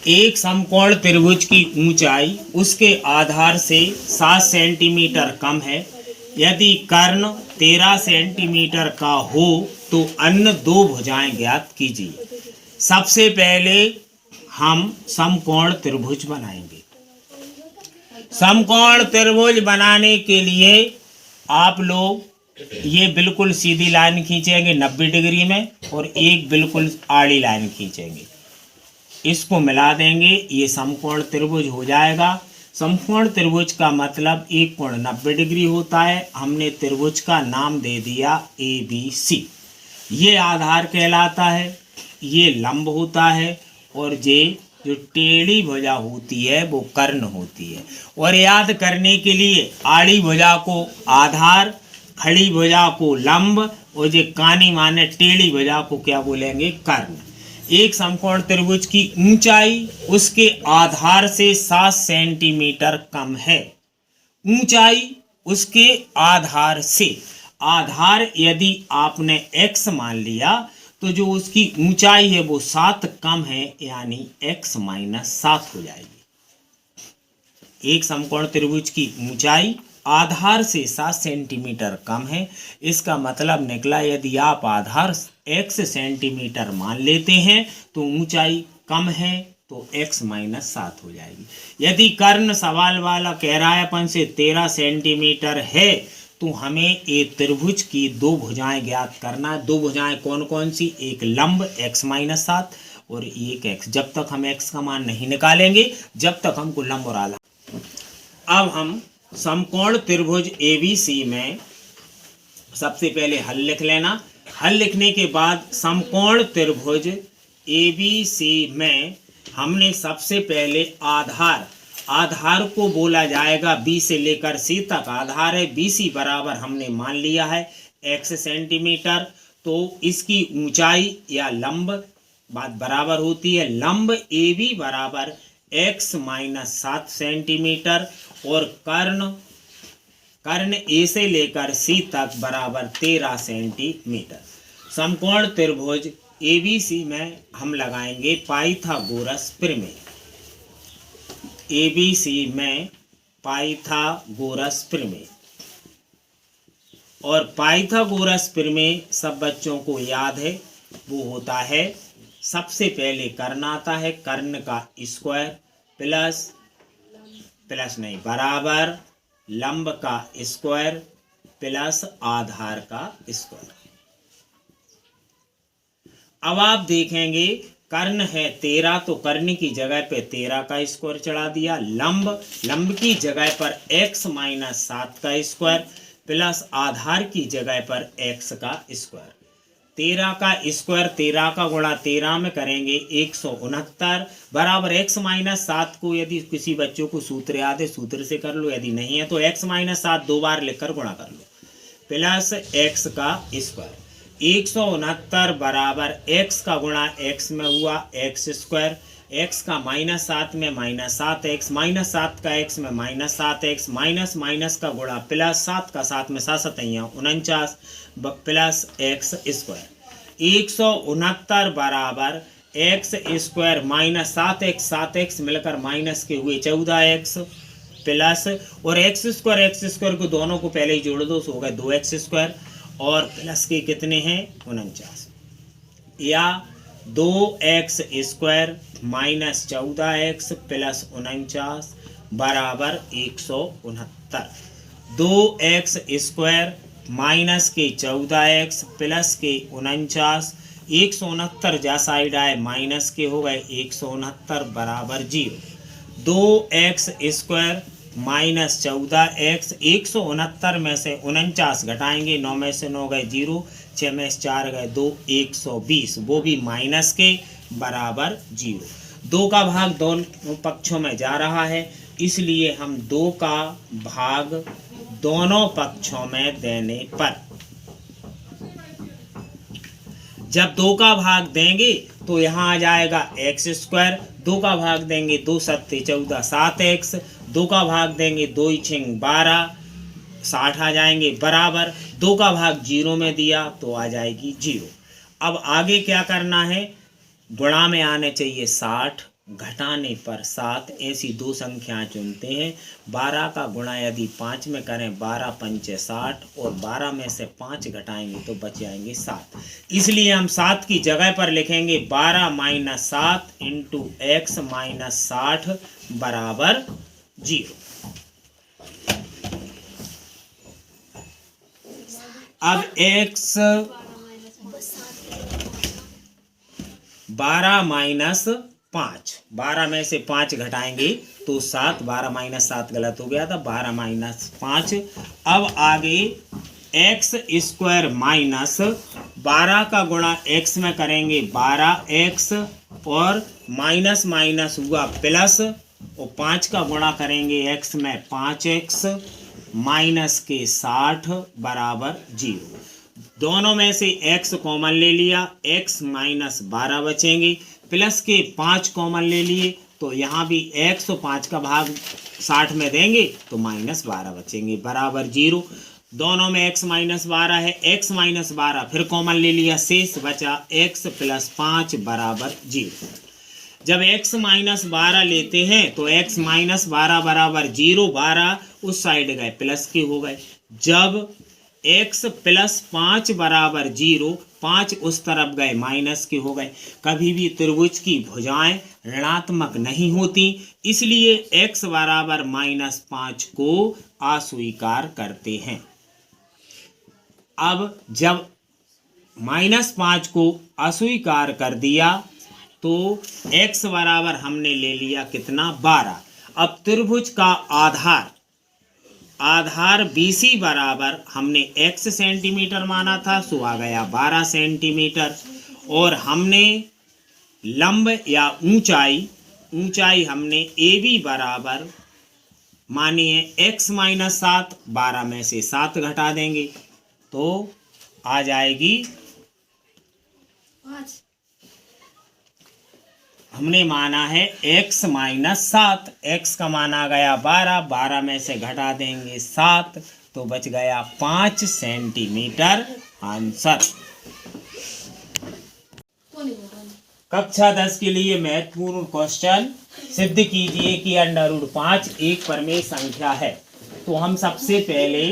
एक समकोण त्रिभुज की ऊंचाई उसके आधार से 7 सेंटीमीटर कम है। यदि कर्ण 13 सेंटीमीटर का हो तो अन्य दो भुजाएं ज्ञात कीजिए। सबसे पहले हम समकोण त्रिभुज बनाएंगे। समकोण त्रिभुज बनाने के लिए आप लोग ये बिल्कुल सीधी लाइन खींचेंगे 90 डिग्री में और एक बिल्कुल आड़ी लाइन खींचेंगे। इसको मिला देंगे, ये समकोण त्रिभुज हो जाएगा। समकोण त्रिभुज का मतलब एक कोण 90 डिग्री होता है। हमने त्रिभुज का नाम दे दिया ABC। ये आधार कहलाता है, ये लंब होता है और ये जो टेढ़ी भुजा होती है वो कर्ण होती है। और याद करने के लिए आड़ी भुजा को आधार, खड़ी भुजा को लंब और ये कानी माने टेढ़ी भुजा को क्या बोलेंगे? कर्ण। एक समकोण त्रिभुज की ऊंचाई उसके आधार से 7 सेंटीमीटर कम है। ऊंचाई उसके आधार से, आधार यदि आपने x मान लिया तो जो उसकी ऊंचाई है वो 7 कम है, यानी x - 7 हो जाएगी। एक समकोण त्रिभुज की ऊंचाई आधार से 7 सेंटीमीटर कम है। इसका मतलब निकला यदि आप आधार x सेंटीमीटर मान लेते हैं तो ऊंचाई कम है तो x - 7 हो जाएगी। यदि कर्ण सवाल वाला कह रहा है अपन से 13 सेंटीमीटर है तो हमें एक त्रिभुज की दो भुजाएं ज्ञात करना है। दो भुजाएं कौन कौन सी? एक लंब x - 7 और एक x। जब तक हम x का मान नहीं निकालेंगे जब तक हमको लंब और आधार। अब हम समकोण त्रिभुज ABC में सबसे पहले हल लिख लेना। हल लिखने के बाद समकोण त्रिभुज ABC में हमने सबसे पहले आधार को बोला जाएगा B से लेकर C तक आधार है। BC बराबर हमने मान लिया है x सेंटीमीटर। तो इसकी ऊंचाई या लंब बात बराबर होती है लंब AB बराबर x - 7 सेंटीमीटर और कर्ण A से लेकर C तक बराबर 13 सेंटीमीटर। समकोण त्रिभुज ABC में हम लगाएंगे पाइथागोरस प्रमेय। ABC में पाइथागोरस प्रमेय, और पाइथागोरस प्रमेय सब बच्चों को याद है। वो होता है सबसे पहले कर्ण आता है, कर्ण का स्क्वायर प्लस नहीं बराबर लंब का स्क्वायर प्लस आधार का स्क्वायर। अब आप देखेंगे कर्ण है 13 तो कर्ण की जगह पे 13 का स्क्वायर चढ़ा दिया। लंब की जगह पर x - 7 का स्क्वायर प्लस आधार की जगह पर x का स्क्वायर। 13 का स्क्वायर 13 का गुणा 13 में करेंगे 169 बराबर x - 7 को यदि किसी बच्चों को सूत्र याद है सूत्र से कर लो, यदि नहीं है तो x - 7 दो बार लिखकर गुणा कर लो प्लस x का स्क्वायर। 169 बराबर x का गुणा x में हुआ x स्क्वायर, x का -7 में -7x, -7 का x में -7x, माइनस का गुणा प्लस 7 का 7 में 7 7 49 प्लस x स्क्वायर। 169 बराबर x स्क्वायर -7x मिलकर माइनस के हुए 14x प्लस और x स्क्वायर को दोनों को पहले ही जोड़ दो, सो हो गए 2x स्क्वायर और प्लस के कितने हैं 49, या 2x स्क्वायर -14x प्लस 49 बराबर 169। 2x स्क्वायर माइनस के 14x प्लस के 49, 169 जा साइड आए माइनस के हो गए 169 बराबर 0। 2x स्क्वायर -14x 169 में से 49 घटाएंगे, 9 में से 9 गए 0, 6 में से 4 गए 2, 120 वो भी माइनस के बराबर 0। 2 का भाग दोनों पक्षों में जा रहा है, इसलिए हम 2 का भाग दोनों पक्षों में देने पर, जब 2 का भाग देंगे तो यहाँ आ जाएगा x स्क्वायर। 2 का भाग देंगे 2 सत्ते 14 7x, 2 का भाग देंगे 2 6 12 60 आ जाएंगे बराबर 2 का भाग 0 में दिया तो आ जाएगी 0। अब आगे क्या करना है, गुणा में आने चाहिए 60 घटाने पर 7 ऐसी दो संख्याएं चुनते हैं। 12 का गुणा यदि 5 में करें 12 पंचे 60 और 12 में से 5 घटाएंगे तो बच जाएंगे 7। इसलिए हम 7 की जगह पर लिखेंगे 12 माइनस 7 इंटू एक्स माइनस 60 बराबर 0। अब x 12 माइनस 5, 12 में से 5 घटाएंगे तो 7, 12 माइनस 7 गलत हो गया था, 12 माइनस 5। अब आगे एक्स स्क्वायर माइनस 12 का गुणा x में करेंगे 12x और माइनस माइनस हुआ प्लस और 5 का गुणा करेंगे x में 5x माइनस के 60 बराबर 0। दोनों में से x कॉमन ले लिया, x माइनस 12 बचेंगे, प्लस के 5 कॉमन ले लिए तो यहाँ भी x तो 5 का भाग 60 में देंगे तो माइनस 12 बचेंगे बराबर 0। दोनों में x माइनस 12 है, x माइनस 12 फिर कॉमन ले लिया, शेष बचा x प्लस 5 बराबर 0। जब x माइनस 12 लेते हैं तो x माइनस 12 बराबर 0, 12 उस साइड गए प्लस के हो गए। जब x प्लस 5 बराबर 0, 5 उस तरफ गए माइनस के हो गए। कभी भी त्रिभुज की भुजाएं ऋणात्मक नहीं होती, इसलिए x बराबर माइनस 5 को अस्वीकार करते हैं। अब जब माइनस 5 को अस्वीकार कर दिया तो x बराबर हमने ले लिया कितना 12। अब त्रिभुज का आधार BC बराबर हमने x सेंटीमीटर माना था, सो आ गया 12 सेंटीमीटर। और हमने लंब या ऊंचाई हमने AB बराबर मानी है x माइनस 7, 12 में से 7 घटा देंगे तो आ जाएगी 5। हमने माना है x माइनस 7, x का माना गया 12, 12 में से घटा देंगे 7 तो बच गया 5 सेंटीमीटर आंसर। कक्षा 10 के लिए महत्वपूर्ण क्वेश्चन, सिद्ध कीजिए कि √5 एक परिमेय संख्या है। तो हम सबसे पहले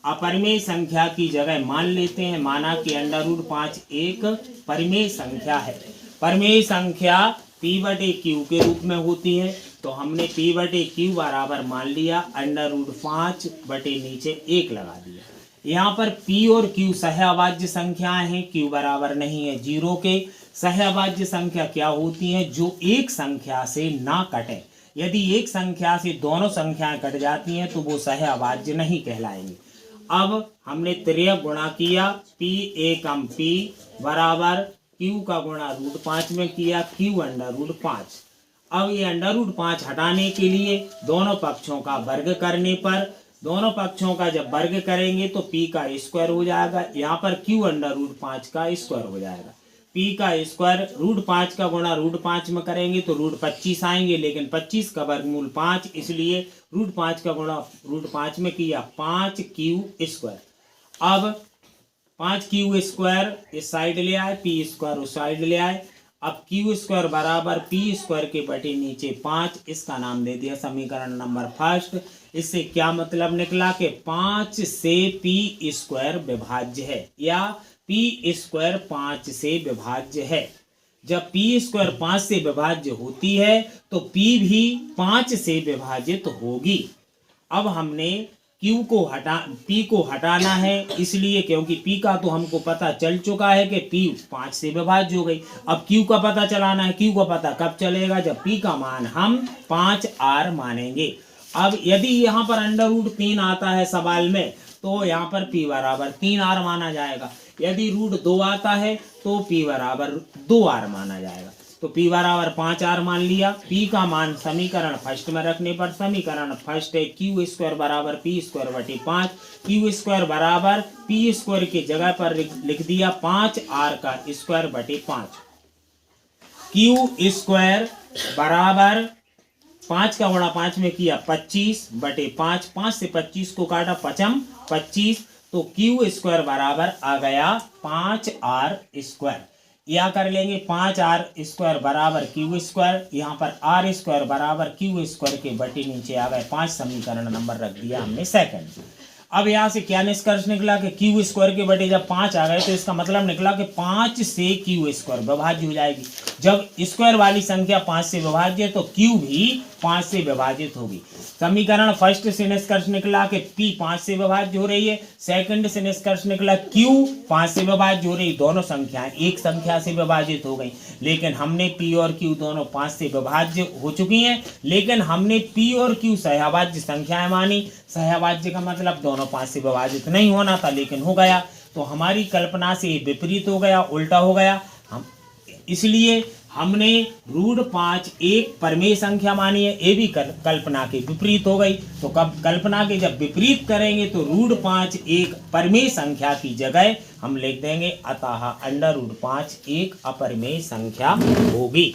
अपरिमेय संख्या की जगह मान लेते हैं, माना कि √5 एक परिमेय संख्या है। परिमेय संख्या p/q के रूप में होती है, तो हमने p/q बराबर मान लिया √5 बटे नीचे 1 लगा दिया। यहाँ पर p और q सहअभाज्य संख्याएं हैं, q बराबर नहीं है 0 के। सहअभाज्य संख्या क्या होती है? जो एक संख्या से ना कटे। यदि एक संख्या से दोनों संख्याएं कट जाती हैं तो वो सहअभाज्य नहीं कहलाएंगे। अब हमने त्रियक गुणा किया, p एकम p बराबर q का गुणा √5 में किया, q √5। अब ये √5 हटाने के लिए दोनों पक्षों का वर्ग करने पर, दोनों पक्षों का जब वर्ग करेंगे तो p का स्क्वायर हो जाएगा, यहाँ पर q √5 का स्क्वायर हो जाएगा। p का स्क्वायर √5 का गुणा √5 में करेंगे तो √25 आएंगे, लेकिन 25 का वर्गमूल 5, इसलिए √5 का गुणा √5 में किया 5q स्क्वायर। अब 5q स्क्वायर इस साइड ले आए, p स्क्वायर उस साइड ले आए। अब q स्क्वायर बराबर p स्क्वायर के बटे नीचे 5, इसका नाम दे दिया समीकरण नंबर फर्स्ट। इससे क्या मतलब निकला कि 5 से p स्क्वायर विभाज्य है, या p स्क्वायर 5 से विभाज्य है। जब p स्क्वायर 5 से विभाज्य होती है तो p भी 5 से विभाजित होगी। अब हमने p को हटाना है, इसलिए क्योंकि p का तो हमको पता चल चुका है कि p 5 से विभाज्य हो गई। अब q का पता चलाना है। q का पता कब चलेगा? जब p का मान हम 5r मानेंगे। अब यदि यहाँ पर √3 आता है सवाल में तो यहाँ पर p बराबर 3r माना जाएगा। यदि √2 आता है तो p बराबर 2r माना जाएगा। तो p बराबर 5r मान लिया। p का मान समीकरण फर्स्ट में रखने पर समीकरण फर्स्ट है q स्क्वायर बराबर p स्क्वायर बटे 5। q स्क्वायर बराबर p स्क्वायर की जगह पर लिख दिया 5r का स्क्वायर बटे 5। q स्क्वायर बराबर 5 का गुणा 5 में किया 25 बटे 5, 5 से 25 को काटा 25, तो q स्क्वायर बराबर आ गया 5r स्क्वायर। या कर लेंगे 5r² बराबर q², यहाँ पर r² बराबर q² के बटे नीचे आ गए 5, समीकरण नंबर रख दिया हमने सेकंड। अब यहाँ से क्या निष्कर्ष निकला कि q² के बटे जब 5 आ गए तो इसका मतलब निकला कि 5 से q² विभाज्य हो जाएगी। जब स्क्वायर वाली संख्या 5 से विभाज्य है तो q भी 5 से विभाजित होगी। समीकरण फर्स्ट से निष्कर्ष निकला कि p 5 से विभाज्य हो रही है, सेकंड से निष्कर्ष निकला q 5 से विभाज्य हो रही। दोनों संख्याएं एक संख्या से विभाजित हो गई, लेकिन हमने p और q दोनों 5 से विभाज्य हो चुकी हैं, लेकिन हमने p और q सहभाज्य संख्याएं मानी। सहभाज्य का मतलब दोनों 5 से विभाजित नहीं होना था, लेकिन हो गया। तो हमारी कल्पना से विपरीत हो गया, उल्टा हो गया। हम इसलिए हमने √5 एक परमेय संख्या मानी है, ये भी कल्पना के विपरीत हो गई। तो कल्पना के जब विपरीत करेंगे तो √5 एक परमेय संख्या की जगह हम लिख देंगे, अतः √5 एक अपरिमेय संख्या होगी।